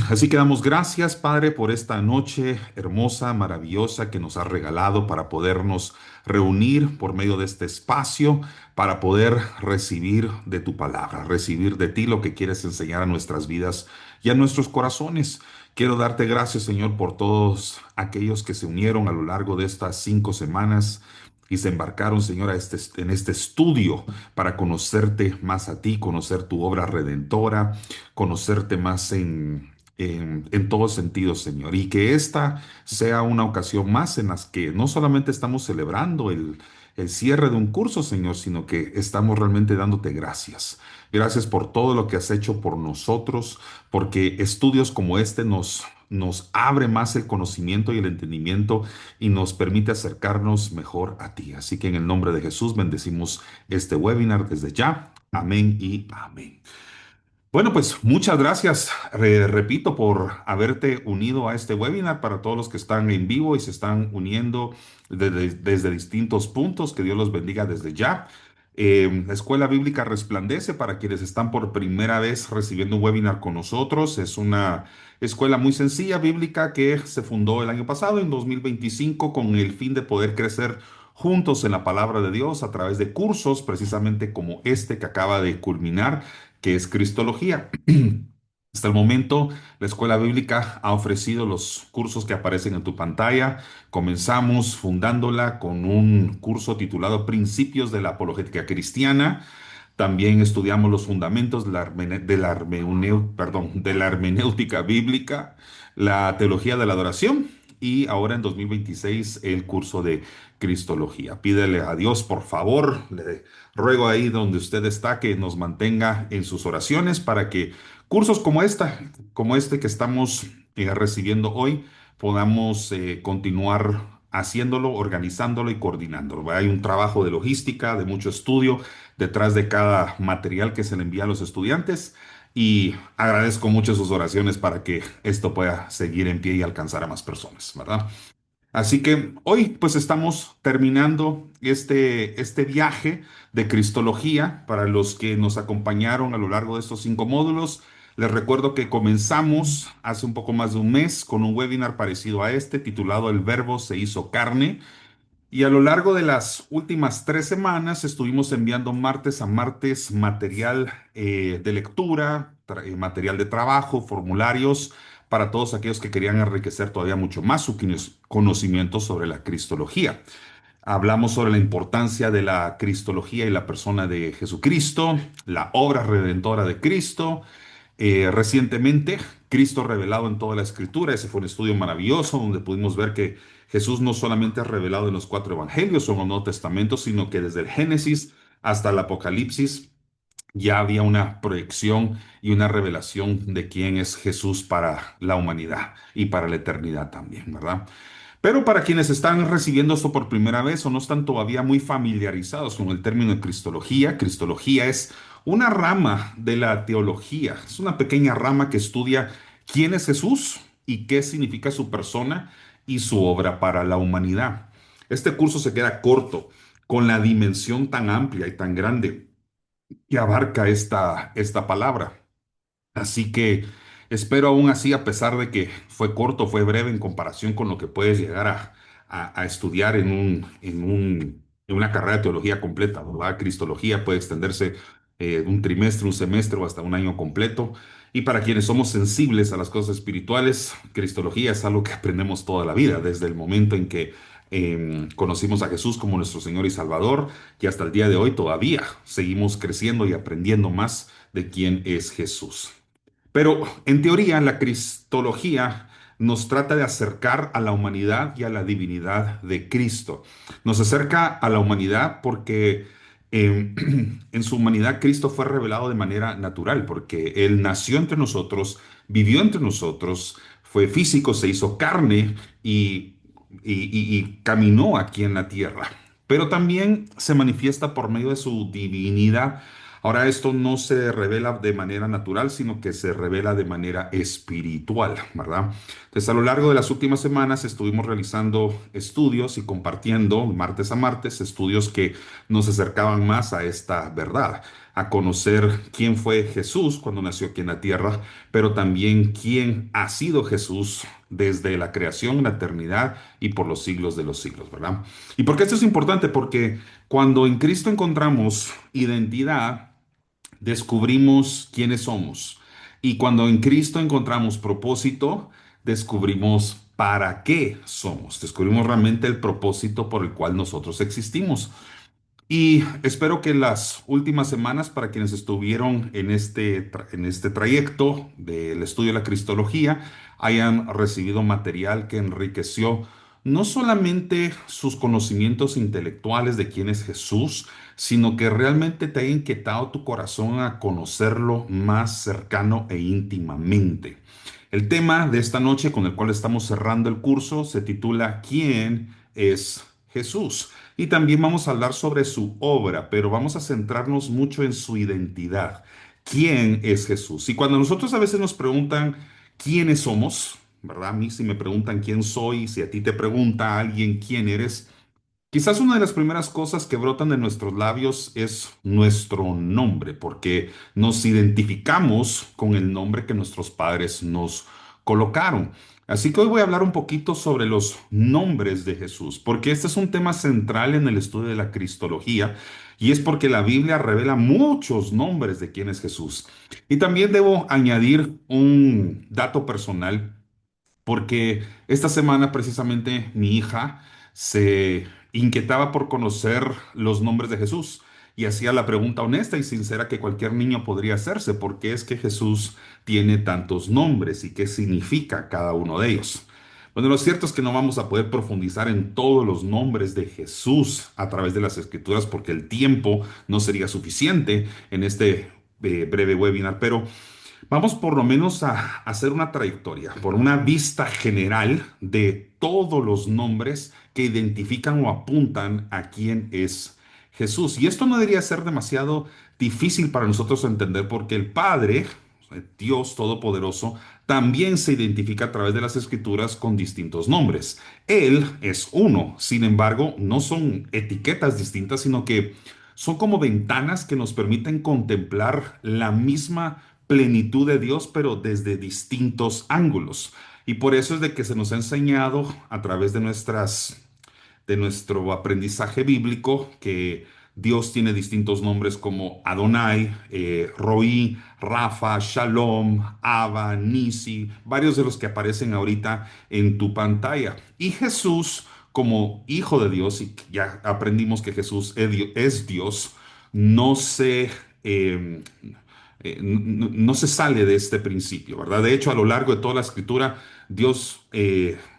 Así que damos gracias, Padre, por esta noche hermosa, maravillosa que nos has regalado para podernos reunir por medio de este espacio, para poder recibir de tu palabra, recibir de ti lo que quieres enseñar a nuestras vidas y a nuestros corazones. Quiero darte gracias, Señor, por todos aquellos que se unieron a lo largo de estas 5 semanas y se embarcaron, Señor, en este estudio para conocerte más a ti, conocer tu obra redentora, conocerte más en todos sentidos, Señor. Y que esta sea una ocasión más en las que no solamente estamos celebrando el cierre de un curso, Señor, sino que estamos realmente dándote gracias. Gracias por todo lo que has hecho por nosotros, porque estudios como este nos abre más el conocimiento y el entendimiento y nos permite acercarnos mejor a ti. Así que en el nombre de Jesús bendecimos este webinar desde ya. Amén y amén. Bueno, pues muchas gracias, repito, por haberte unido a este webinar para todos los que están en vivo y se están uniendo desde distintos puntos. Que Dios los bendiga desde ya. La Escuela Bíblica Resplandece, para quienes están por primera vez recibiendo un webinar con nosotros, es una escuela muy sencilla bíblica que se fundó el año pasado, en 2025, con el fin de poder crecer juntos en la palabra de Dios a través de cursos, precisamente como este que acaba de culminar, que es Cristología. Hasta el momento, la Escuela Bíblica ha ofrecido los cursos que aparecen en tu pantalla. Comenzamos fundándola con un curso titulado Principios de la Apologética Cristiana. También estudiamos los fundamentos de la hermenéutica bíblica, la teología de la adoración y ahora en 2026 el curso de Cristología. Pídele a Dios, por favor, le ruego ahí donde usted está que nos mantenga en sus oraciones para que cursos como este que estamos recibiendo hoy, podamos continuar haciéndolo, organizándolo y coordinándolo. Hay un trabajo de logística, de mucho estudio detrás de cada material que se le envía a los estudiantes y agradezco mucho sus oraciones para que esto pueda seguir en pie y alcanzar a más personas, ¿verdad? Así que hoy pues estamos terminando este viaje de Cristología para los que nos acompañaron a lo largo de estos 5 módulos. Les recuerdo que comenzamos hace un poco más de un mes con un webinar parecido a este titulado El Verbo se hizo carne. Y a lo largo de las últimas 3 semanas estuvimos enviando martes a martes material de lectura, material de trabajo, formularios para todos aquellos que querían enriquecer todavía mucho más su conocimiento sobre la cristología. Hablamos sobre la importancia de la cristología y la persona de Jesucristo, la obra redentora de Cristo. Recientemente, Cristo revelado en toda la Escritura. Ese fue un estudio maravilloso donde pudimos ver que Jesús no solamente es revelado en los 4 evangelios o en el Nuevo Testamento, sino que desde el Génesis hasta el Apocalipsis ya había una proyección y una revelación de quién es Jesús para la humanidad y para la eternidad también, ¿verdad? Pero para quienes están recibiendo esto por primera vez o no están todavía muy familiarizados con el término de cristología, cristología es una rama de la teología, es una pequeña rama que estudia quién es Jesús y qué significa su persona y su obra para la humanidad. Este curso se queda corto con la dimensión tan amplia y tan grande que abarca esta palabra. Así que espero aún así, a pesar de que fue corto, fue breve en comparación con lo que puedes llegar a estudiar en una carrera de teología completa, ¿verdad? Cristología puede extenderse un trimestre, un semestre o hasta un año completo. Y para quienes somos sensibles a las cosas espirituales, Cristología es algo que aprendemos toda la vida, desde el momento en que conocimos a Jesús como nuestro Señor y Salvador, y hasta el día de hoy todavía seguimos creciendo y aprendiendo más de quién es Jesús. Pero en teoría la cristología nos trata de acercar a la humanidad y a la divinidad de Cristo. Nos acerca a la humanidad porque en su humanidad Cristo fue revelado de manera natural, porque Él nació entre nosotros, vivió entre nosotros, fue físico, se hizo carne y caminó aquí en la tierra. Pero también se manifiesta por medio de su divinidad Ahora, esto no se revela de manera natural, sino que se revela de manera espiritual, ¿verdad? Entonces, a lo largo de las últimas semanas estuvimos realizando estudios y compartiendo martes a martes estudios que nos acercaban más a esta verdad, a conocer quién fue Jesús cuando nació aquí en la tierra, pero también quién ha sido Jesús desde la creación, la eternidad y por los siglos de los siglos, ¿verdad? ¿Y por qué esto es importante? Porque cuando en Cristo encontramos identidad, descubrimos quiénes somos. Y cuando en Cristo encontramos propósito, descubrimos para qué somos. Descubrimos realmente el propósito por el cual nosotros existimos. Y espero que las últimas semanas, para quienes estuvieron en este trayecto del estudio de la Cristología, hayan recibido material que enriqueció no solamente sus conocimientos intelectuales de quién es Jesús, sino que realmente te haya inquietado tu corazón a conocerlo más cercano e íntimamente. El tema de esta noche con el cual estamos cerrando el curso se titula ¿Quién es Jesús? Y también vamos a hablar sobre su obra, pero vamos a centrarnos mucho en su identidad. ¿Quién es Jesús? Y cuando nosotros a veces nos preguntan quiénes somos, ¿verdad? A mí si me preguntan quién soy, si a ti te pregunta alguien quién eres, quizás una de las primeras cosas que brotan de nuestros labios es nuestro nombre, porque nos identificamos con el nombre que nuestros padres nos colocaron. Así que hoy voy a hablar un poquito sobre los nombres de Jesús, porque este es un tema central en el estudio de la Cristología, y es porque la Biblia revela muchos nombres de quién es Jesús. Y también debo añadir un dato personal porque esta semana precisamente mi hija se inquietaba por conocer los nombres de Jesús y hacía la pregunta honesta y sincera que cualquier niño podría hacerse: ¿por qué es que Jesús tiene tantos nombres y qué significa cada uno de ellos? Bueno, lo cierto es que no vamos a poder profundizar en todos los nombres de Jesús a través de las Escrituras porque el tiempo no sería suficiente en este breve webinar, pero vamos por lo menos a hacer una trayectoria, por una vista general de todos los nombres que identifican o apuntan a quién es Jesús. Y esto no debería ser demasiado difícil para nosotros entender porque el Padre, Dios Todopoderoso, también se identifica a través de las Escrituras con distintos nombres. Él es uno, sin embargo, no son etiquetas distintas, sino que son como ventanas que nos permiten contemplar la misma plenitud de Dios, pero desde distintos ángulos. Y por eso es de que se nos ha enseñado a través de nuestro aprendizaje bíblico que Dios tiene distintos nombres como Adonai, Roí, Rafa, Shalom, Abba, Nisi, varios de los que aparecen ahorita en tu pantalla. Y Jesús, como Hijo de Dios, y ya aprendimos que Jesús es Dios, no se, eh, no se sale de este principio, ¿verdad? De hecho, a lo largo de toda la escritura, Dios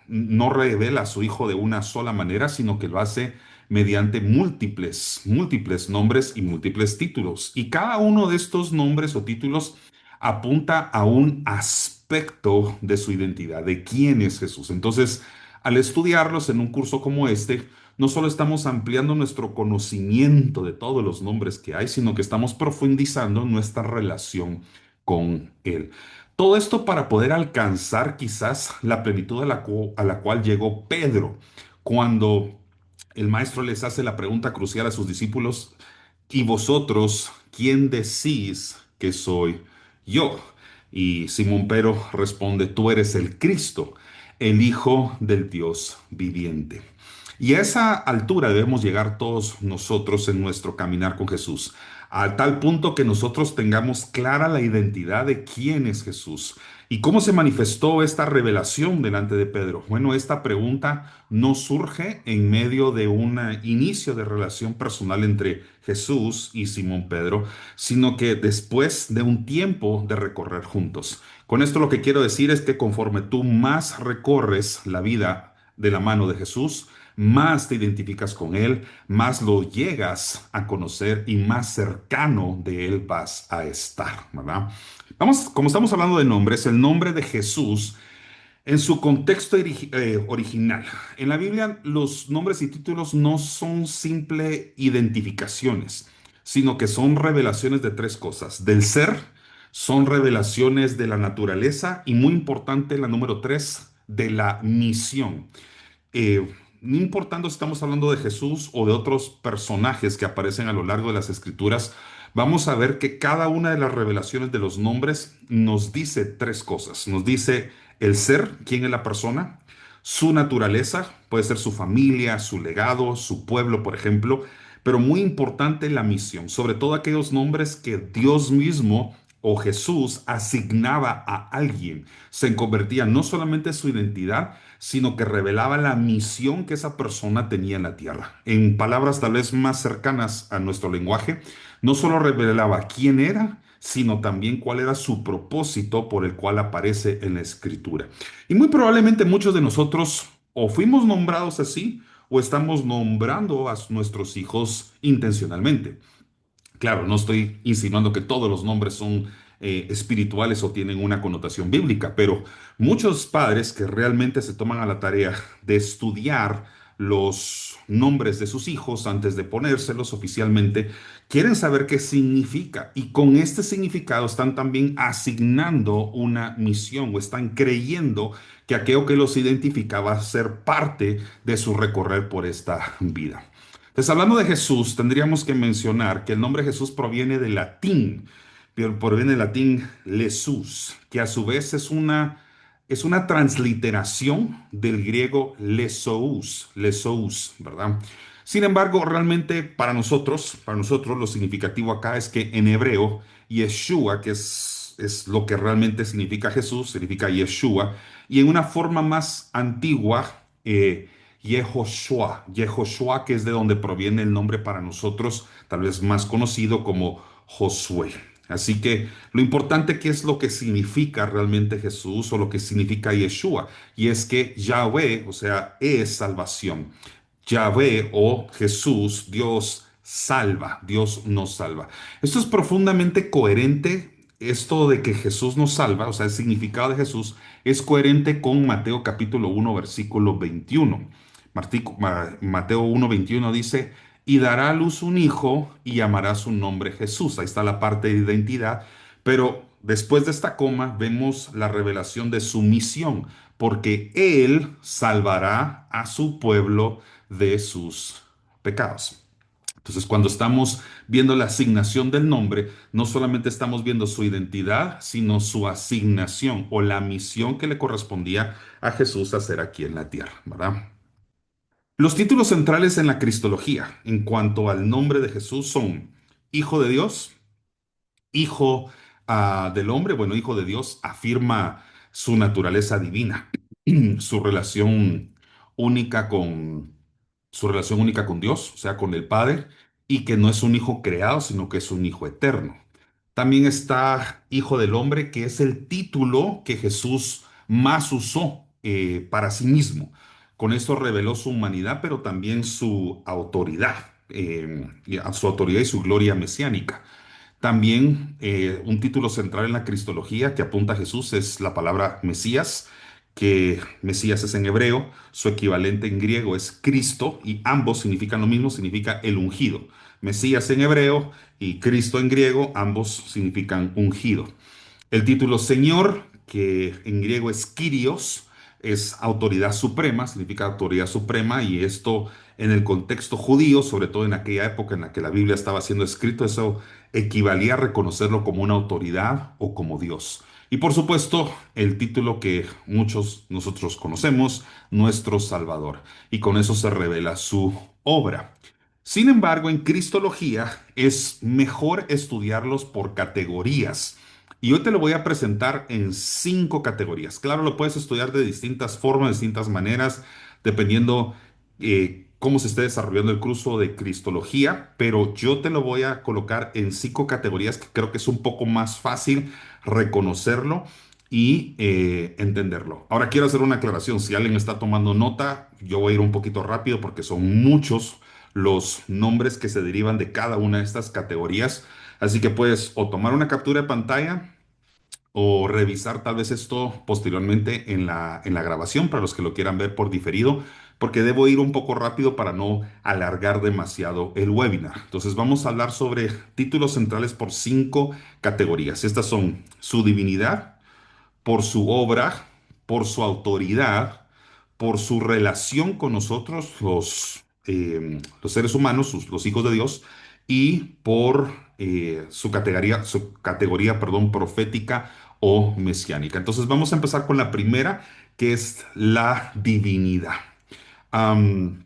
no revela a su Hijo de una sola manera, sino que lo hace mediante múltiples nombres y múltiples títulos. Y cada uno de estos nombres o títulos apunta a un aspecto de su identidad, de quién es Jesús. Entonces, al estudiarlos en un curso como este, no solo estamos ampliando nuestro conocimiento de todos los nombres que hay, sino que estamos profundizando nuestra relación con Él. Todo esto para poder alcanzar quizás la plenitud a la cual llegó Pedro cuando el maestro les hace la pregunta crucial a sus discípulos: ¿y vosotros quién decís que soy yo? Y Simón Pedro responde: tú eres el Cristo, el Hijo del Dios viviente. Y a esa altura debemos llegar todos nosotros en nuestro caminar con Jesús, a tal punto que nosotros tengamos clara la identidad de quién es Jesús. ¿Y cómo se manifestó esta revelación delante de Pedro? Bueno, esta pregunta no surge en medio de un inicio de relación personal entre Jesús y Simón Pedro, sino que después de un tiempo de recorrer juntos. Con esto lo que quiero decir es que conforme tú más recorres la vida de la mano de Jesús, más te identificas con Él, más lo llegas a conocer y más cercano de Él vas a estar, ¿verdad? Vamos, como estamos hablando de nombres, el nombre de Jesús en su contexto original. En la Biblia, los nombres y títulos no son simple identificaciones, sino que son revelaciones de tres cosas. Del ser, son revelaciones de la naturaleza y muy importante la número tres, de la misión. No importando si estamos hablando de Jesús o de otros personajes que aparecen a lo largo de las escrituras, vamos a ver que cada una de las revelaciones de los nombres nos dice tres cosas. Nos dice el ser, quién es la persona, su naturaleza, puede ser su familia, su legado, su pueblo, por ejemplo, pero muy importante la misión, sobre todo aquellos nombres que Dios mismo o Jesús asignaba a alguien. Se convertía no solamente en su identidad, sino que revelaba la misión que esa persona tenía en la tierra. En palabras tal vez más cercanas a nuestro lenguaje, no solo revelaba quién era, sino también cuál era su propósito por el cual aparece en la escritura. Y muy probablemente muchos de nosotros o fuimos nombrados así o estamos nombrando a nuestros hijos intencionalmente. Claro, no estoy insinuando que todos los nombres son espirituales o tienen una connotación bíblica, pero muchos padres que realmente se toman a la tarea de estudiar los nombres de sus hijos antes de ponérselos oficialmente, quieren saber qué significa y con este significado están también asignando una misión o están creyendo que aquello que los identifica va a ser parte de su recorrer por esta vida. Entonces, hablando de Jesús, tendríamos que mencionar que el nombre Jesús proviene del latín, pero proviene del latín Jesús, que a su vez es una transliteración del griego lesous, lesous, ¿verdad? Sin embargo, realmente para nosotros lo significativo acá es que en hebreo, Yeshua, es lo que realmente significa Jesús, significa Yeshua, y en una forma más antigua, Yehoshua, Yehoshua, que es de donde proviene el nombre para nosotros, tal vez más conocido como Josué. Así que lo importante que es lo que significa realmente Jesús o lo que significa Yeshua, y es que Yahweh, o sea, es salvación. Yahvé o Jesús, Dios salva, Dios nos salva. Esto es profundamente coherente, esto de que Jesús nos salva, o sea, el significado de Jesús es coherente con Mateo capítulo 1, versículo 21. Mateo 1, 21 dice, y dará a luz un hijo y llamará su nombre Jesús. Ahí está la parte de identidad, pero después de esta coma vemos la revelación de su misión, porque Él salvará a su pueblo de sus pecados. Entonces, cuando estamos viendo la asignación del nombre, no solamente estamos viendo su identidad, sino su asignación o la misión que le correspondía a Jesús hacer aquí en la tierra, ¿verdad? Los títulos centrales en la cristología en cuanto al nombre de Jesús son Hijo de Dios, Hijo del hombre, bueno, Hijo de Dios, afirma su naturaleza divina, su relación única con su relación única con Dios, o sea, con el Padre, y que no es un hijo creado, sino que es un hijo eterno. También está Hijo del Hombre, que es el título que Jesús más usó para sí mismo. Con esto reveló su humanidad, pero también su autoridad, su autoridad y su gloria mesiánica. También un título central en la cristología que apunta a Jesús es la palabra Mesías, que Mesías es en hebreo, su equivalente en griego es Cristo y ambos significan lo mismo, significa el ungido. Mesías en hebreo y Cristo en griego, ambos significan ungido. El título Señor, que en griego es Kyrios, es autoridad suprema, significa autoridad suprema, y esto en el contexto judío, sobre todo en aquella época en la que la Biblia estaba siendo escrito, eso equivalía a reconocerlo como una autoridad o como Dios. Y por supuesto, el título que muchos nosotros conocemos, nuestro Salvador. Y con eso se revela su obra. Sin embargo, en Cristología es mejor estudiarlos por categorías. Y hoy te lo voy a presentar en cinco categorías. Claro, lo puedes estudiar de distintas formas, de distintas maneras, dependiendo cómo se esté desarrollando el curso de Cristología, pero yo te lo voy a colocar en cinco categorías que creo que es un poco más fácil reconocerlo y entenderlo. Ahora quiero hacer una aclaración. Si alguien está tomando nota, yo voy a ir un poquito rápido porque son muchos los nombres que se derivan de cada una de estas categorías. Así que puedes o tomar una captura de pantalla o revisar tal vez esto posteriormente en la grabación para los que lo quieran ver por diferido. porque debo ir un poco rápido para no alargar demasiado el webinar. Entonces vamos a hablar sobre títulos centrales por 5 categorías. Estas son su divinidad, por su obra, por su autoridad, por su relación con nosotros, los seres humanos, los hijos de Dios, y por su categoría, perdón, profética o mesiánica. Entonces vamos a empezar con la primera, que es la divinidad. Am,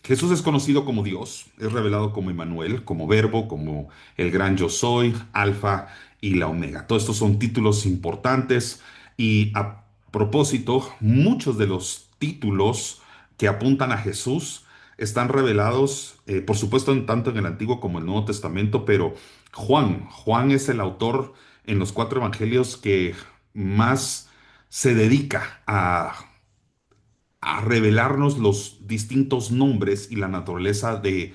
Jesús es conocido como Dios, es revelado como Emmanuel, como Verbo, como el gran yo soy, Alfa y la Omega. Todos estos son títulos importantes y a propósito, muchos de los títulos que apuntan a Jesús están revelados, por supuesto, tanto en el Antiguo como el Nuevo Testamento, pero Juan es el autor en los 4 evangelios que más se dedica a revelarnos los distintos nombres y la naturaleza de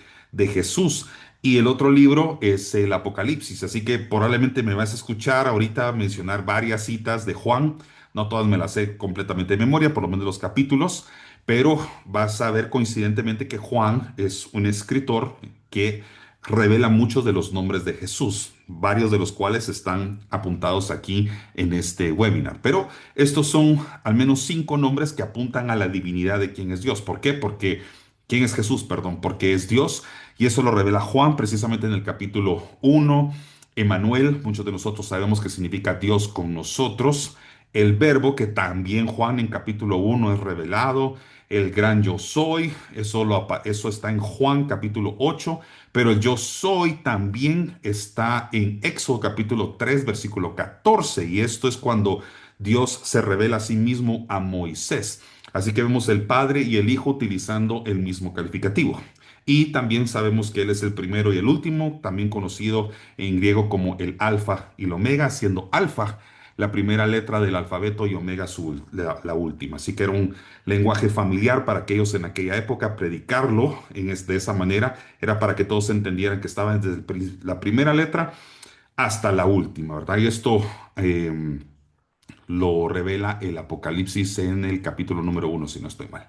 Jesús. Y el otro libro es el Apocalipsis. Así que probablemente me vas a escuchar ahorita mencionar varias citas de Juan. No todas me las sé completamente de memoria, por lo menos los capítulos, pero vas a ver coincidentemente que Juan es un escritor que revela muchos de los nombres de Jesús, varios de los cuales están apuntados aquí en este webinar. Pero estos son al menos 5 nombres que apuntan a la divinidad de quién es Dios. ¿Por qué? Porque, ¿quién es Jesús? Perdón, porque es Dios. Y eso lo revela Juan precisamente en el capítulo 1. Emmanuel, muchos de nosotros sabemos que significa Dios con nosotros. El verbo que también Juan en capítulo 1 es revelado. El gran yo soy, eso está en Juan capítulo 8, pero el yo soy también está en Éxodo capítulo 3 versículo 14, y esto es cuando Dios se revela a sí mismo a Moisés. Así que vemos el Padre y el Hijo utilizando el mismo calificativo. Y también sabemos que Él es el primero y el último, también conocido en griego como el Alfa y el Omega, siendo Alfa la primera letra del alfabeto y Omega la última. Así que era un lenguaje familiar para aquellos en aquella época. Predicarlo de esa manera era para que todos entendieran que estaba desde la primera letra hasta la última, ¿verdad? Y esto lo revela el Apocalipsis en el capítulo número 1, si no estoy mal.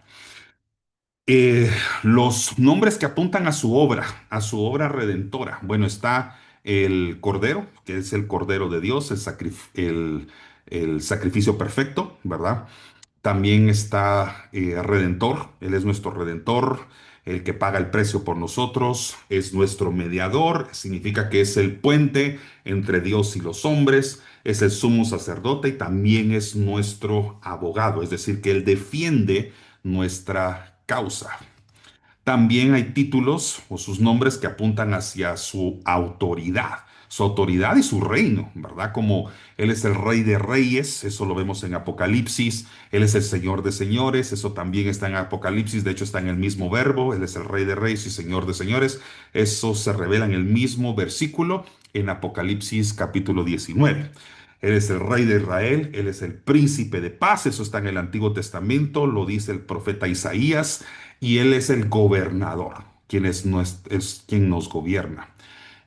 Eh, los nombres que apuntan a su obra redentora. Bueno, está el Cordero, que es el Cordero de Dios, el sacrificio perfecto, ¿verdad? También está Redentor, Él es nuestro Redentor, el que paga el precio por nosotros, es nuestro mediador, significa que es el puente entre Dios y los hombres, es el sumo sacerdote y también es nuestro abogado, es decir, que Él defiende nuestra causa. También hay títulos o sus nombres que apuntan hacia su autoridad y su reino, ¿verdad? Como Él es el Rey de Reyes, eso lo vemos en Apocalipsis, Él es el Señor de Señores, eso también está en Apocalipsis, de hecho está en el mismo verbo, Él es el Rey de Reyes y Señor de Señores, eso se revela en el mismo versículo en Apocalipsis capítulo 19. Él es el rey de Israel, Él es el príncipe de paz, eso está en el Antiguo Testamento, lo dice el profeta Isaías, y Él es el gobernador, es quien nos gobierna.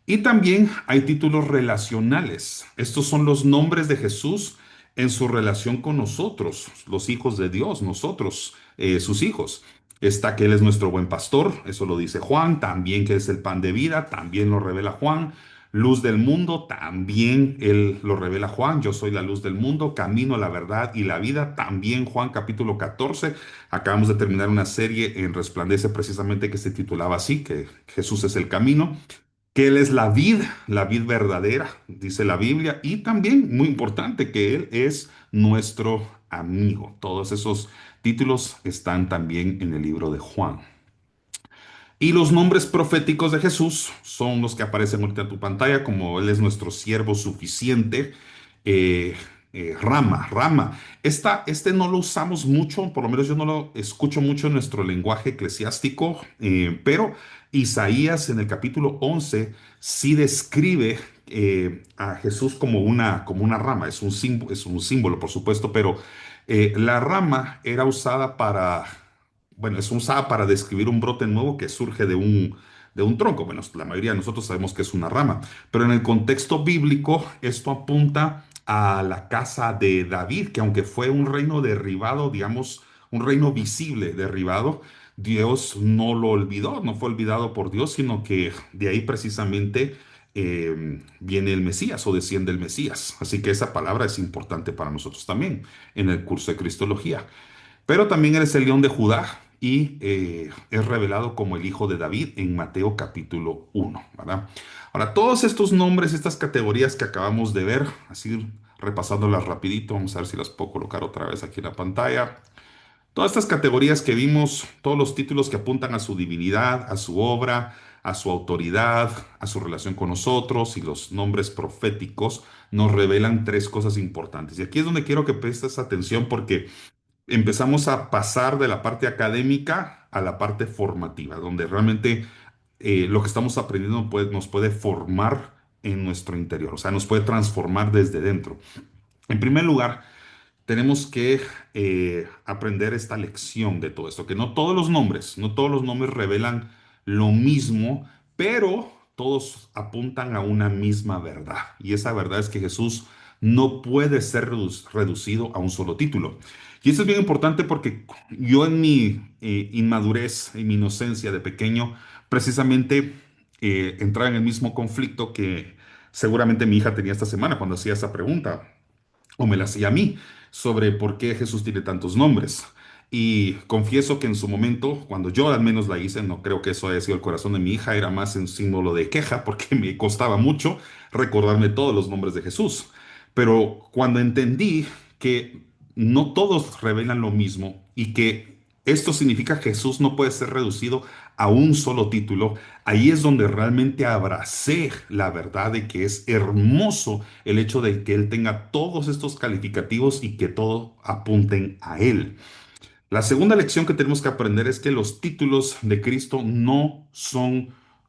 Y también hay títulos relacionales. Estos son los nombres de Jesús en su relación con nosotros, los hijos de Dios, nosotros, sus hijos. Está que Él es nuestro buen pastor, eso lo dice Juan, también que es el pan de vida, también lo revela Juan. Luz del mundo, también Él lo revela Juan, yo soy la luz del mundo, camino, la verdad y la vida, también Juan capítulo 14. Acabamos de terminar una serie en Resplandece precisamente que se titulaba así, que Jesús es el camino, que Él es la vid verdadera, dice la Biblia, y también, muy importante, que Él es nuestro amigo. Todos esos títulos están también en el libro de Juan. Y los nombres proféticos de Jesús son los que aparecen ahorita en tu pantalla, como Él es nuestro siervo suficiente. eh, Rama. Este no lo usamos mucho, por lo menos yo no lo escucho mucho en nuestro lenguaje eclesiástico, pero Isaías en el capítulo 11 sí describe a Jesús como una rama. Es un símbolo, por supuesto, pero la rama era usada bueno, es usada para describir un brote nuevo que surge de un tronco. Bueno, la mayoría de nosotros sabemos que es una rama, pero en el contexto bíblico esto apunta a la casa de David, que aunque fue un reino derribado, digamos, un reino visible derribado, Dios no lo olvidó, no fue olvidado por Dios, sino que de ahí precisamente viene el Mesías o desciende el Mesías. Así que esa palabra es importante para nosotros también en el curso de Cristología. Pero también eres el león de Judá y es revelado como el hijo de David en Mateo capítulo 1, ¿verdad? Ahora, todos estos nombres, estas categorías que acabamos de ver, así repasándolas rapidito, vamos a ver si las puedo colocar otra vez aquí en la pantalla. Todas estas categorías que vimos, todos los títulos que apuntan a su divinidad, a su obra, a su autoridad, a su relación con nosotros y los nombres proféticos nos revelan tres cosas importantes. Y aquí es donde quiero que prestes atención porque empezamos a pasar de la parte académica a la parte formativa, donde realmente lo que estamos aprendiendo nos puede formar en nuestro interior, o sea, nos puede transformar desde dentro. En primer lugar, tenemos que aprender esta lección de todo esto, que no todos los nombres revelan lo mismo, pero todos apuntan a una misma verdad. Y esa verdad es que Jesús no puede ser reducido a un solo título. Y eso es bien importante porque yo en mi inmadurez, en mi inocencia de pequeño, precisamente entraba en el mismo conflicto que seguramente mi hija tenía esta semana cuando hacía esa pregunta o me la hacía a mí, sobre por qué Jesús tiene tantos nombres. Y confieso que en su momento, cuando yo al menos la hice, no creo que eso haya sido el corazón de mi hija, era más un símbolo de queja, porque me costaba mucho recordarme todos los nombres de Jesús. Pero cuando entendí que no todos revelan lo mismo y que esto significa que Jesús no puede ser reducido a un solo título, ahí es donde realmente abracé la verdad de que es hermoso el hecho de que Él tenga todos estos calificativos y que todo apunten a Él. La segunda lección que tenemos que aprender es que los títulos de Cristo no son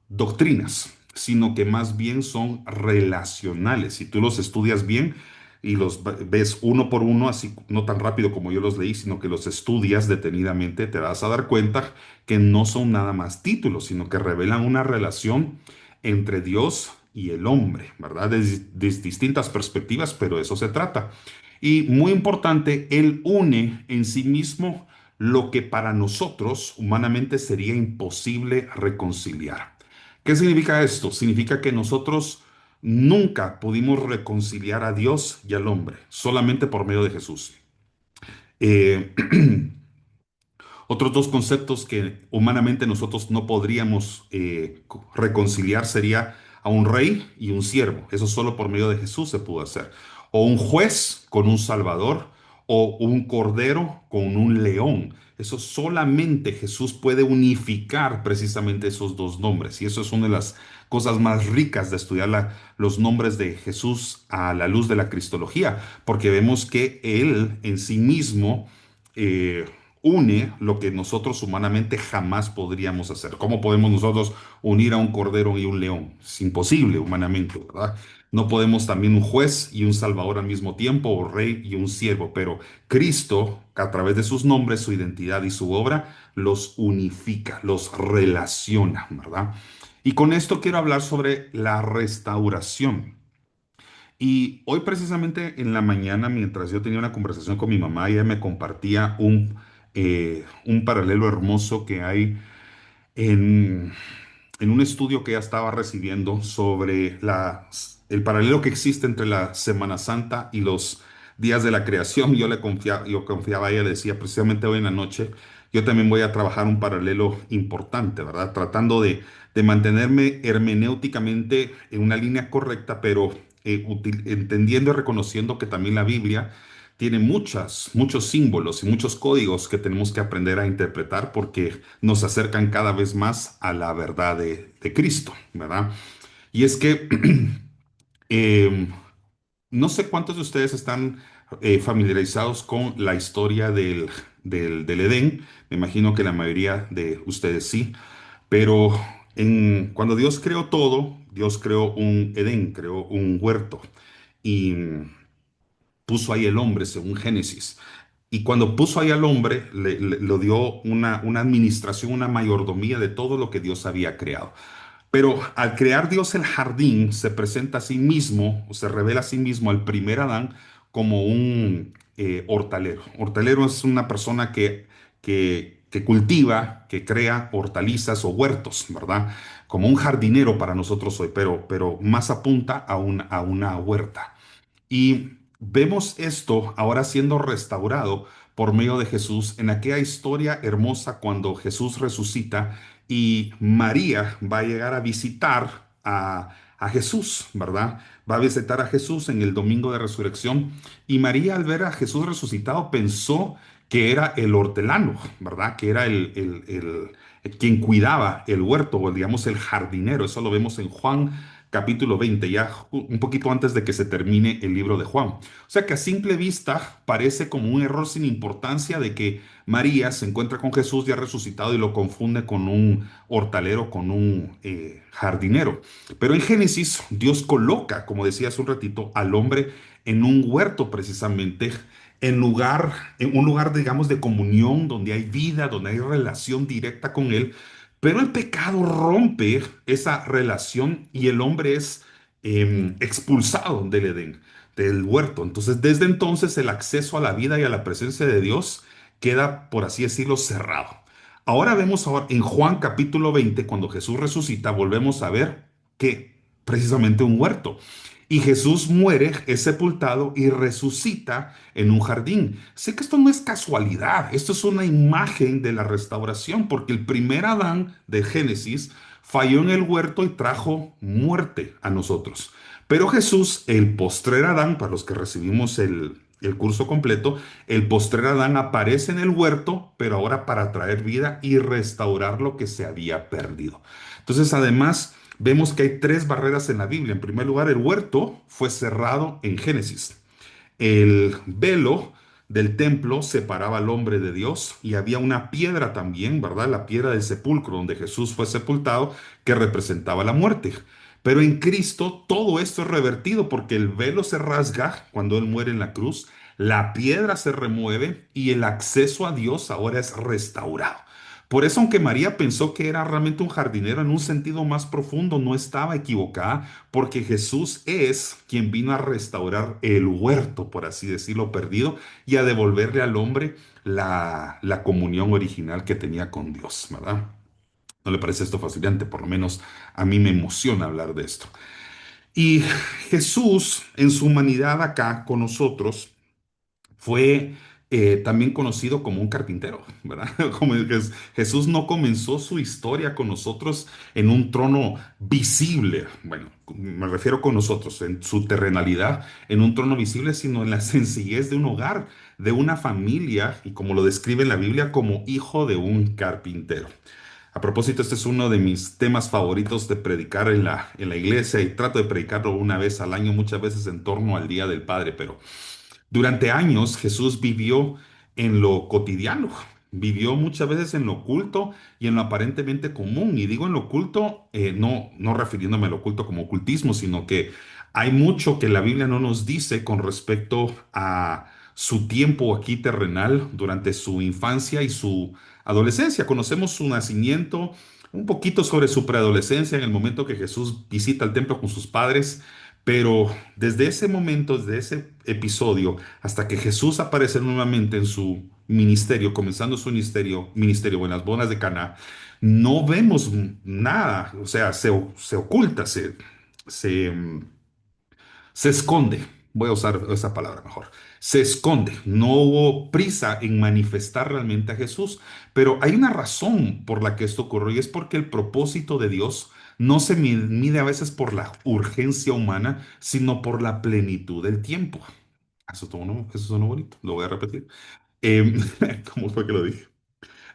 doctrinas, sino que más bien son relacionales. Si tú los estudias bien y los ves uno por uno, así no tan rápido como yo los leí, sino que los estudias detenidamente, te vas a dar cuenta que no son nada más títulos, sino que revelan una relación entre Dios y el hombre, ¿verdad? De distintas perspectivas, pero de eso se trata. Y muy importante, Él une en sí mismo lo que para nosotros humanamente sería imposible reconciliar. ¿Qué significa esto? Significa que nosotros nunca pudimos reconciliar a Dios y al hombre, solamente por medio de Jesús. Eh, Otros dos conceptos que humanamente nosotros no podríamos reconciliar sería a un rey y un siervo. Eso solo por medio de Jesús se pudo hacer. O un juez con un salvador, o un cordero con un león. Eso solamente Jesús puede unificar precisamente esos dos nombres. Y eso es una de las cosas más ricas de estudiar los nombres de Jesús a la luz de la Cristología, porque vemos que Él en sí mismo eh, une lo que nosotros humanamente jamás podríamos hacer. ¿Cómo podemos nosotros unir a un cordero y un león? Es imposible humanamente, ¿verdad? No podemos también un juez y un salvador al mismo tiempo, o rey y un siervo, pero Cristo, a través de sus nombres, su identidad y su obra, los unifica, los relaciona, ¿verdad? Y con esto quiero hablar sobre la restauración. Y hoy precisamente en la mañana, mientras yo tenía una conversación con mi mamá, ella me compartía un paralelo hermoso que hay en, en un estudio que ella estaba recibiendo sobre el paralelo que existe entre la Semana Santa y los días de la creación. Yo confiaba a ella, le decía precisamente hoy en la noche, yo también voy a trabajar un paralelo importante, ¿verdad? Tratando de mantenerme hermenéuticamente en una línea correcta, pero entendiendo y reconociendo que también la Biblia tiene muchos símbolos y muchos códigos que tenemos que aprender a interpretar porque nos acercan cada vez más a la verdad de Cristo, ¿verdad? Y es que eh, no sé cuántos de ustedes están familiarizados con la historia del Edén. Me imagino que la mayoría de ustedes sí, pero cuando Dios creó todo, Dios creó un Edén, creó un huerto y puso ahí el hombre según Génesis. Y cuando puso ahí al hombre, lo dio una administración, una mayordomía de todo lo que Dios había creado. Pero al crear Dios el jardín, se presenta a sí mismo, o se revela a sí mismo al primer Adán como un hortalero. Hortalero es una persona que que cultiva, que crea hortalizas o huertos, ¿verdad? Como un jardinero para nosotros hoy, pero más apunta a una huerta. Y vemos esto ahora siendo restaurado por medio de Jesús en aquella historia hermosa cuando Jesús resucita y María va a llegar a visitar a Jesús, ¿verdad? Va a visitar a Jesús en el domingo de resurrección y María al ver a Jesús resucitado pensó que era el hortelano, ¿verdad? Que era quien cuidaba el huerto o digamos el jardinero. Eso lo vemos en Juan capítulo 20, ya un poquito antes de que se termine el libro de Juan. O sea que a simple vista parece como un error sin importancia de que María se encuentra con Jesús ya resucitado y lo confunde con un hortalero, con un jardinero. Pero en Génesis Dios coloca, como decía hace un ratito, al hombre en un huerto precisamente. En un lugar, digamos, de comunión, donde hay vida, donde hay relación directa con Él, pero el pecado rompe esa relación y el hombre es expulsado del Edén, del huerto. Entonces, desde entonces, el acceso a la vida y a la presencia de Dios queda, por así decirlo, cerrado. Ahora vemos ahora en Juan capítulo 20, cuando Jesús resucita, volvemos a ver que precisamente un huerto. Y Jesús muere, es sepultado y resucita en un jardín. Sé que esto no es casualidad, esto es una imagen de la restauración, porque el primer Adán de Génesis falló en el huerto y trajo muerte a nosotros. Pero Jesús, el postrer Adán, para los que recibimos el curso completo, el postrer Adán aparece en el huerto, pero ahora para traer vida y restaurar lo que se había perdido. Entonces, además, vemos que hay tres barreras en la Biblia. En primer lugar, el huerto fue cerrado en Génesis. El velo del templo separaba al hombre de Dios y había una piedra también, ¿verdad? La piedra del sepulcro donde Jesús fue sepultado que representaba la muerte. Pero en Cristo todo esto es revertido porque el velo se rasga cuando Él muere en la cruz, la piedra se remueve y el acceso a Dios ahora es restaurado. Por eso, aunque María pensó que era realmente un jardinero en un sentido más profundo, no estaba equivocada, porque Jesús es quien vino a restaurar el huerto, por así decirlo, perdido, y a devolverle al hombre la comunión original que tenía con Dios, ¿verdad? ¿No le parece esto fascinante? Por lo menos a mí me emociona hablar de esto. Y Jesús, en su humanidad acá con nosotros, fue también conocido como un carpintero, ¿verdad? Como Jesús no comenzó su historia con nosotros en un trono visible, bueno, me refiero con nosotros, en su terrenalidad, en un trono visible, sino en la sencillez de un hogar, de una familia, y como lo describe en la Biblia, como hijo de un carpintero. A propósito, este es uno de mis temas favoritos de predicar en la iglesia y trato de predicarlo una vez al año, muchas veces en torno al Día del Padre, pero durante años Jesús vivió en lo cotidiano, vivió muchas veces en lo oculto y en lo aparentemente común. Y digo en lo oculto, no refiriéndome al oculto como ocultismo, sino que hay mucho que la Biblia no nos dice con respecto a su tiempo aquí terrenal durante su infancia y su adolescencia. Conocemos su nacimiento, un poquito sobre su preadolescencia en el momento que Jesús visita el templo con sus padres. Pero desde ese momento, desde ese episodio, hasta que Jesús aparece nuevamente en su ministerio, comenzando su ministerio en las bodas de Caná, no vemos nada, o sea, se oculta, se, se esconde. Voy a usar esa palabra mejor. Se esconde. No hubo prisa en manifestar realmente a Jesús. Pero hay una razón por la que esto ocurrió y es porque el propósito de Dios no se mide a veces por la urgencia humana, sino por la plenitud del tiempo. Eso sonó bonito. Lo voy a repetir. Em, ¿Cómo fue que lo dije?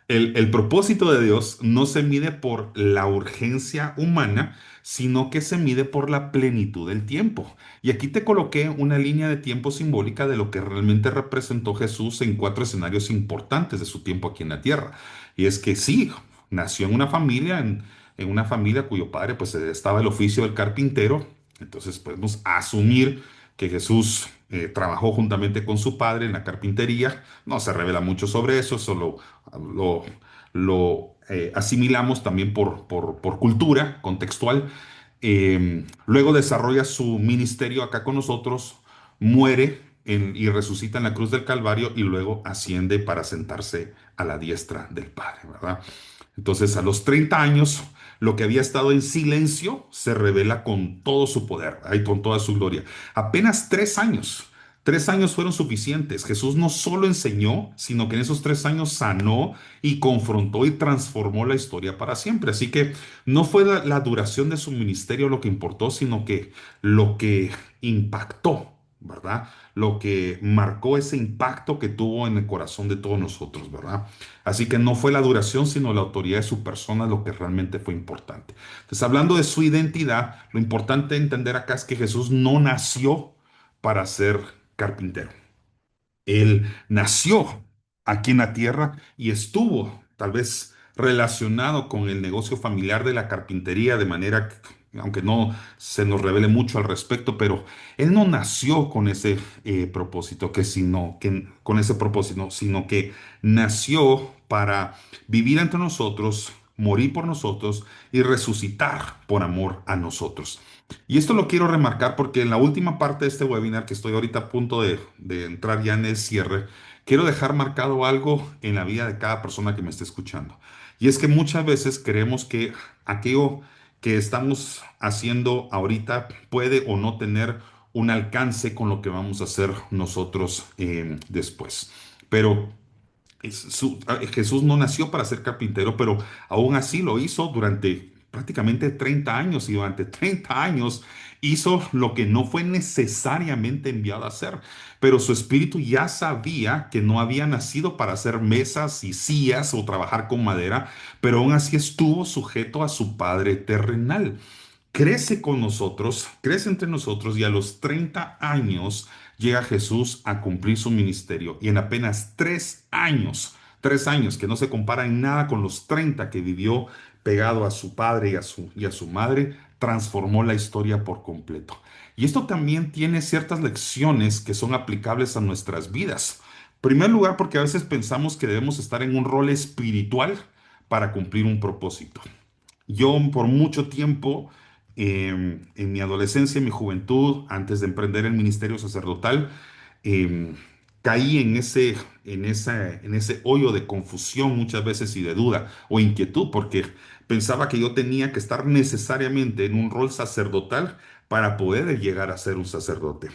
El propósito de Dios no se mide por la urgencia humana, sino que se mide por la plenitud del tiempo. Y aquí te coloqué una línea de tiempo simbólica de lo que realmente representó Jesús en cuatro escenarios importantes de su tiempo aquí en la tierra. Y es que sí, nació en una familia, en una familia cuyo padre pues estaba el oficio del carpintero. Entonces podemos asumir que Jesús trabajó juntamente con su padre en la carpintería. No se revela mucho sobre eso, solo lo, lo asimilamos también por cultura contextual. Luego desarrolla su ministerio acá con nosotros, muere y resucita en la cruz del Calvario y luego asciende para sentarse a la diestra del Padre, ¿verdad? Entonces, a los 30 años, lo que había estado en silencio se revela con todo su poder, ahí con toda su gloria. Apenas 3 años. 3 años fueron suficientes. Jesús no solo enseñó, sino que en esos 3 años sanó y confrontó y transformó la historia para siempre. Así que no fue la duración de su ministerio lo que importó, sino que lo que impactó, ¿verdad? Lo que marcó ese impacto que tuvo en el corazón de todos nosotros, ¿verdad? Así que no fue la duración, sino la autoridad de su persona lo que realmente fue importante. Entonces, hablando de su identidad, lo importante de entender acá es que Jesús no nació para ser carpintero. Él nació aquí en la tierra y estuvo tal vez relacionado con el negocio familiar de la carpintería de manera que, aunque no se nos revele mucho al respecto, pero él no nació con ese propósito, con ese propósito, sino que nació para vivir entre nosotros, morir por nosotros y resucitar por amor a nosotros. Y esto lo quiero remarcar porque en la última parte de este webinar, que estoy ahorita a punto de entrar ya en el cierre, quiero dejar marcado algo en la vida de cada persona que me esté escuchando. Y es que muchas veces creemos que aquello que estamos haciendo ahorita puede o no tener un alcance con lo que vamos a hacer nosotros después. Pero Jesús no nació para ser carpintero, pero aún así lo hizo durante prácticamente 30 años y durante 30 años hizo lo que no fue necesariamente enviado a hacer, pero su espíritu ya sabía que no había nacido para hacer mesas y sillas o trabajar con madera, pero aún así estuvo sujeto a su Padre terrenal. Crece con nosotros, crece entre nosotros y a los 30 años llega Jesús a cumplir su ministerio y en apenas 3 años que no se compara en nada con los 30 que vivió pegado a su padre y a su madre, transformó la historia por completo. Y esto también tiene ciertas lecciones que son aplicables a nuestras vidas. En primer lugar, porque a veces pensamos que debemos estar en un rol espiritual para cumplir un propósito. Yo por mucho tiempo, en mi adolescencia, en mi juventud, antes de emprender el ministerio sacerdotal, em, caí en ese hoyo de confusión muchas veces y de duda o inquietud, porque pensaba que yo tenía que estar necesariamente en un rol sacerdotal para poder llegar a ser un sacerdote.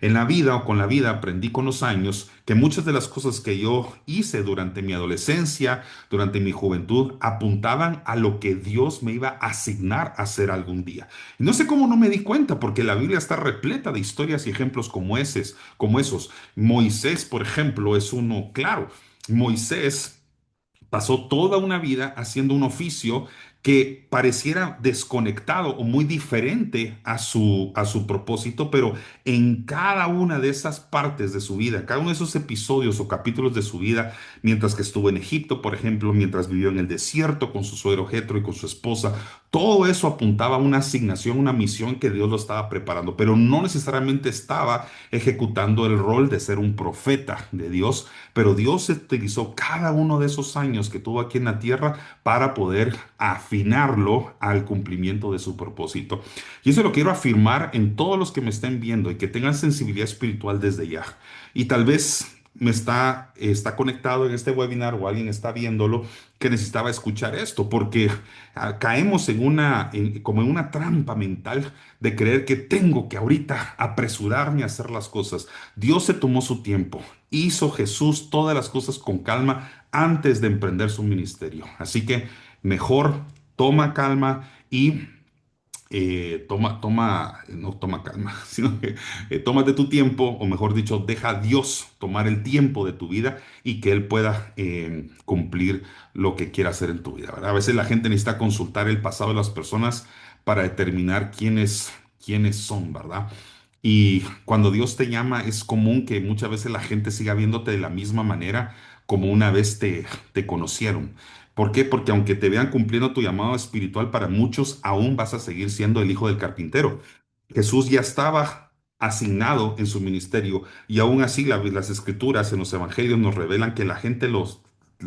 En la vida o con la vida aprendí con los años que muchas de las cosas que yo hice durante mi adolescencia, durante mi juventud, apuntaban a lo que Dios me iba a asignar a hacer algún día. Y no sé cómo no me di cuenta, porque la Biblia está repleta de historias y ejemplos como esos. Moisés, por ejemplo, es uno claro. Moisés pasó toda una vida haciendo un oficio que pareciera desconectado o muy diferente a su propósito, pero en cada una de esas partes de su vida, cada uno de esos episodios o capítulos de su vida, mientras que estuvo en Egipto, por ejemplo, mientras vivió en el desierto con su suegro Jetro y con su esposa, todo eso apuntaba a una asignación, una misión que Dios lo estaba preparando, pero no necesariamente estaba ejecutando el rol de ser un profeta de Dios, pero Dios utilizó cada uno de esos años que tuvo aquí en la tierra para poder afinarlo al cumplimiento de su propósito. Y eso lo quiero afirmar en todos los que me estén viendo y que tengan sensibilidad espiritual desde ya. Y tal vez está conectado en este webinar o alguien está viéndolo que necesitaba escuchar esto, porque caemos como en una trampa mental de creer que tengo que ahorita apresurarme a hacer las cosas. Dios se tomó su tiempo, hizo Jesús todas las cosas con calma antes de emprender su ministerio. Así que mejor toma calma y no toma calma, sino que tómate tu tiempo, o mejor dicho, deja a Dios tomar el tiempo de tu vida y que Él pueda cumplir lo que quiera hacer en tu vida, ¿verdad? A veces la gente necesita consultar el pasado de las personas para determinar quiénes son, ¿verdad? Y cuando Dios te llama, es común que muchas veces la gente siga viéndote de la misma manera como una vez te conocieron. ¿Por qué? Porque aunque te vean cumpliendo tu llamado espiritual, para muchos aún vas a seguir siendo el hijo del carpintero. Jesús ya estaba asignado en su ministerio y aún así las escrituras en los evangelios nos revelan que la gente los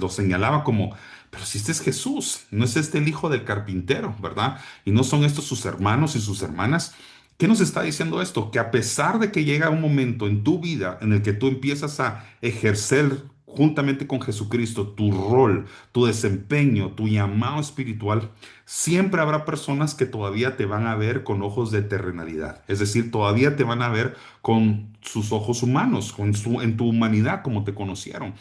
señalaba como, pero si este es Jesús, no es este el hijo del carpintero, ¿verdad? Y no son estos sus hermanos y sus hermanas. ¿Qué nos está diciendo esto? Que a pesar de que llega un momento en tu vida en el que tú empiezas a ejercer juntamente con Jesucristo tu rol, tu desempeño, tu llamado espiritual, siempre habrá personas que todavía te van a ver con ojos de terrenalidad. Es decir, todavía te van a ver con sus ojos humanos, en tu humanidad como te conocieron.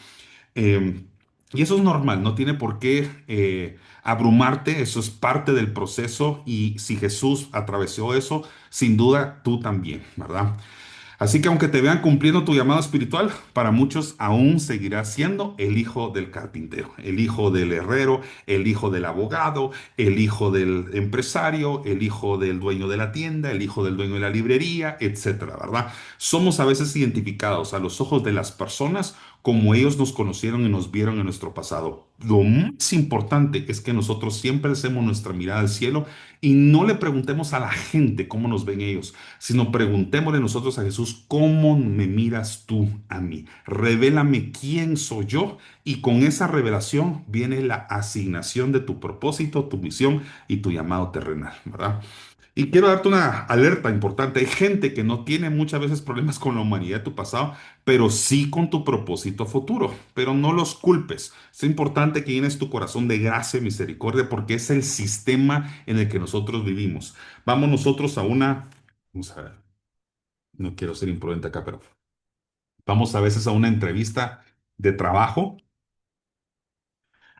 Eh, y eso es normal, no tiene por qué abrumarte, eso es parte del proceso y si Jesús atravesó eso, sin duda tú también, ¿verdad? Así que aunque te vean cumpliendo tu llamado espiritual, para muchos aún seguirás siendo el hijo del carpintero, el hijo del herrero, el hijo del abogado, el hijo del empresario, el hijo del dueño de la tienda, el hijo del dueño de la librería, etcétera, ¿verdad? Somos a veces identificados a los ojos de las personas como ellos nos conocieron y nos vieron en nuestro pasado. Lo más importante es que nosotros siempre hacemos nuestra mirada al cielo y no le preguntemos a la gente cómo nos ven ellos, sino preguntémosle nosotros a Jesús, ¿cómo me miras tú a mí? Revélame quién soy yo y con esa revelación viene la asignación de tu propósito, tu misión y tu llamado terrenal, ¿verdad? Y quiero darte una alerta importante. Hay gente que no tiene muchas veces problemas con la humanidad de tu pasado, pero sí con tu propósito futuro. Pero no los culpes. Es importante que llenes tu corazón de gracia y misericordia porque es el sistema en el que nosotros vivimos. Vamos nosotros a una, vamos a ver, no quiero ser imprudente acá, pero vamos a veces a una entrevista de trabajo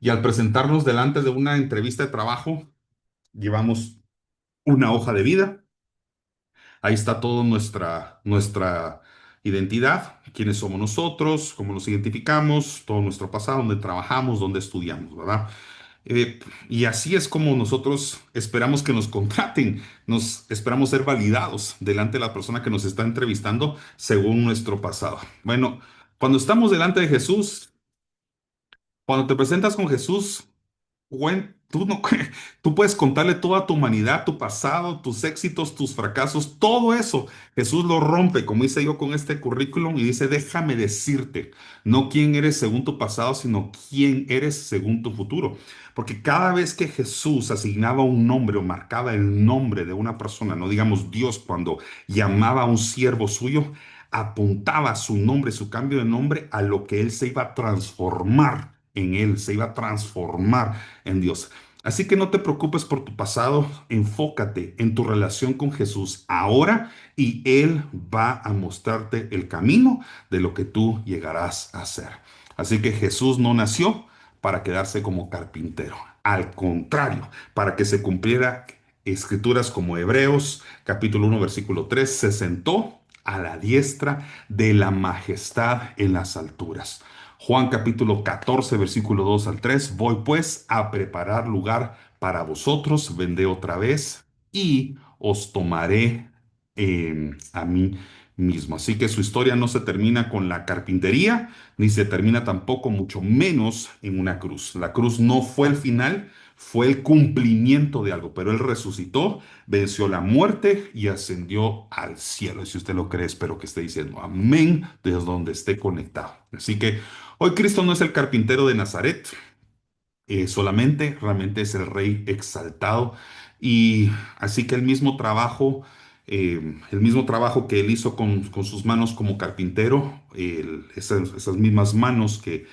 y al presentarnos delante de una entrevista de trabajo, llevamos una hoja de vida. Ahí está toda nuestra identidad, quiénes somos nosotros, cómo nos identificamos, todo nuestro pasado, dónde trabajamos, dónde estudiamos, ¿verdad? Y así es como nosotros esperamos que nos contraten, nos esperamos ser validados delante de la persona que nos está entrevistando según nuestro pasado. Bueno, cuando estamos delante de Jesús, cuando te presentas con Jesús, tú no, tú puedes contarle toda tu humanidad, tu pasado, tus éxitos, tus fracasos, todo eso. Jesús lo rompe, como hice yo con este currículum, y dice, déjame decirte, no quién eres según tu pasado, sino quién eres según tu futuro. Porque cada vez que Jesús asignaba un nombre o marcaba el nombre de una persona, no digamos Dios, cuando llamaba a un siervo suyo, apuntaba su nombre, su cambio de nombre a lo que él se iba a transformar en él, se iba a transformar en Dios. Así que no te preocupes por tu pasado, enfócate en tu relación con Jesús ahora y Él va a mostrarte el camino de lo que tú llegarás a ser. Así que Jesús no nació para quedarse como carpintero, al contrario, para que se cumpliera escrituras como Hebreos capítulo 1 versículo 3 se sentó a la diestra de la majestad en las alturas. Juan capítulo 14, versículo 2 al 3. Voy pues a preparar lugar para vosotros, vendré otra vez y os tomaré a mí mismo. Así que su historia no se termina con la carpintería, ni se termina tampoco, mucho menos en una cruz. La cruz no fue el final, fue el cumplimiento de algo, pero él resucitó, venció la muerte y ascendió al cielo. Y si usted lo cree, espero que esté diciendo amén desde donde esté conectado. Así que hoy Cristo no es el carpintero de Nazaret, solamente, realmente es el rey exaltado. Y así que el mismo trabajo que él hizo con sus manos como carpintero, esas mismas manos que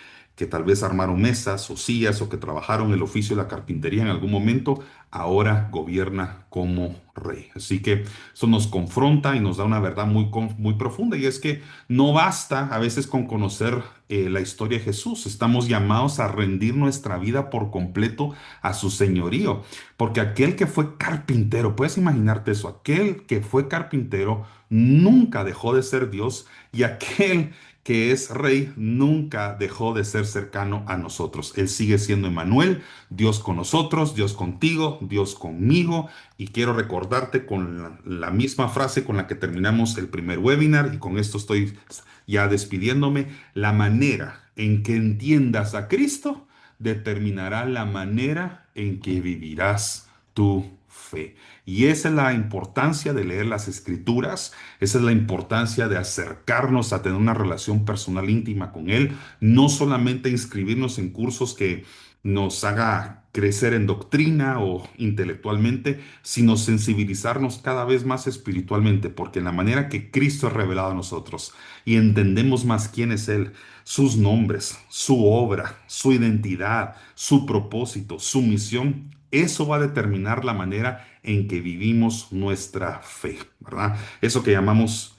tal vez armaron mesas o sillas o que trabajaron el oficio de la carpintería en algún momento, ahora gobierna como rey. Así que eso nos confronta y nos da una verdad muy profunda y es que no basta a veces con conocer la historia de Jesús. Estamos llamados a rendir nuestra vida por completo a su señorío. Porque aquel que fue carpintero, puedes imaginarte eso, aquel que fue carpintero nunca dejó de ser Dios y aquel que es rey nunca dejó de ser cercano a nosotros. Él sigue siendo Emmanuel, Dios con nosotros, Dios contigo, Dios conmigo. Y quiero recordarte con la misma frase con la que terminamos el primer webinar y con esto estoy ya despidiéndome. La manera en que entiendas a Cristo determinará la manera en que vivirás tu fe. Y esa es la importancia de leer las escrituras, esa es la importancia de acercarnos a tener una relación personal íntima con Él, no solamente inscribirnos en cursos que nos haga crecer en doctrina o intelectualmente, sino sensibilizarnos cada vez más espiritualmente, porque en la manera que Cristo es revelado a nosotros y entendemos más quién es Él, sus nombres, su obra, su identidad, su propósito, su misión, eso va a determinar la manera en que vivimos nuestra fe, ¿verdad? Eso que llamamos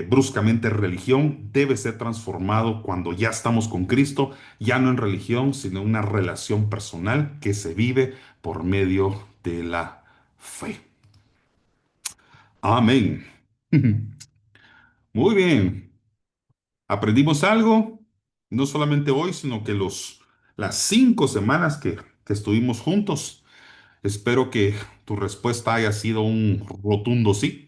bruscamente religión debe ser transformado cuando ya estamos con Cristo, ya no en religión, sino en una relación personal que se vive por medio de la fe. Amén. Muy bien. Aprendimos algo, no solamente hoy, sino que las 5 semanas que estuvimos juntos. Espero que tu respuesta haya sido un rotundo sí.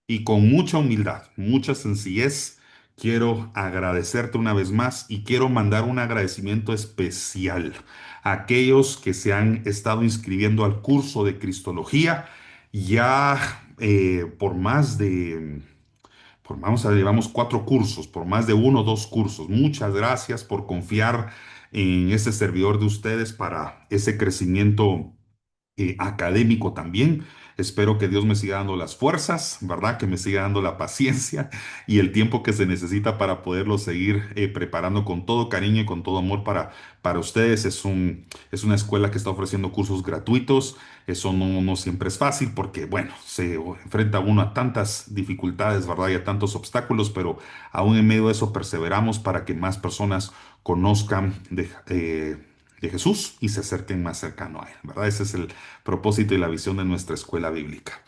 Y con mucha humildad, mucha sencillez, quiero agradecerte una vez más y quiero mandar un agradecimiento especial a aquellos que se han estado inscribiendo al curso de Cristología ya por más de vamos a llevamos 4 cursos, por más de 1 o 2 cursos. Muchas gracias por confiar en este servidor de ustedes para ese crecimiento académico también. Espero que Dios me siga dando las fuerzas, ¿verdad? Que me siga dando la paciencia y el tiempo que se necesita para poderlo seguir preparando con todo cariño y con todo amor para ustedes. Es una escuela que está ofreciendo cursos gratuitos. Eso no siempre es fácil porque, bueno, se enfrenta uno a tantas dificultades, ¿verdad? Y a tantos obstáculos, pero aún en medio de eso perseveramos para que más personas conozcan de Jesús y se acerquen más cercano a Él, ¿verdad? Ese es el propósito y la visión de nuestra escuela bíblica.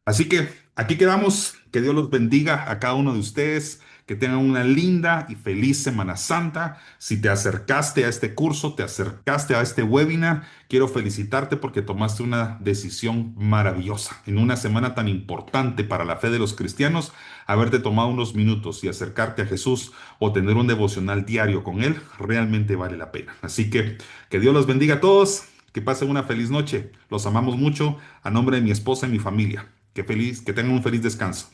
Así que aquí quedamos. Que Dios los bendiga a cada uno de ustedes. Que tengan una linda y feliz Semana Santa. Si te acercaste a este curso, te acercaste a este webinar, quiero felicitarte porque tomaste una decisión maravillosa. En una semana tan importante para la fe de los cristianos, haberte tomado unos minutos y acercarte a Jesús o tener un devocional diario con Él, realmente vale la pena. Así que Dios los bendiga a todos. Que pasen una feliz noche. Los amamos mucho a nombre de mi esposa y mi familia. Que tengan un feliz descanso.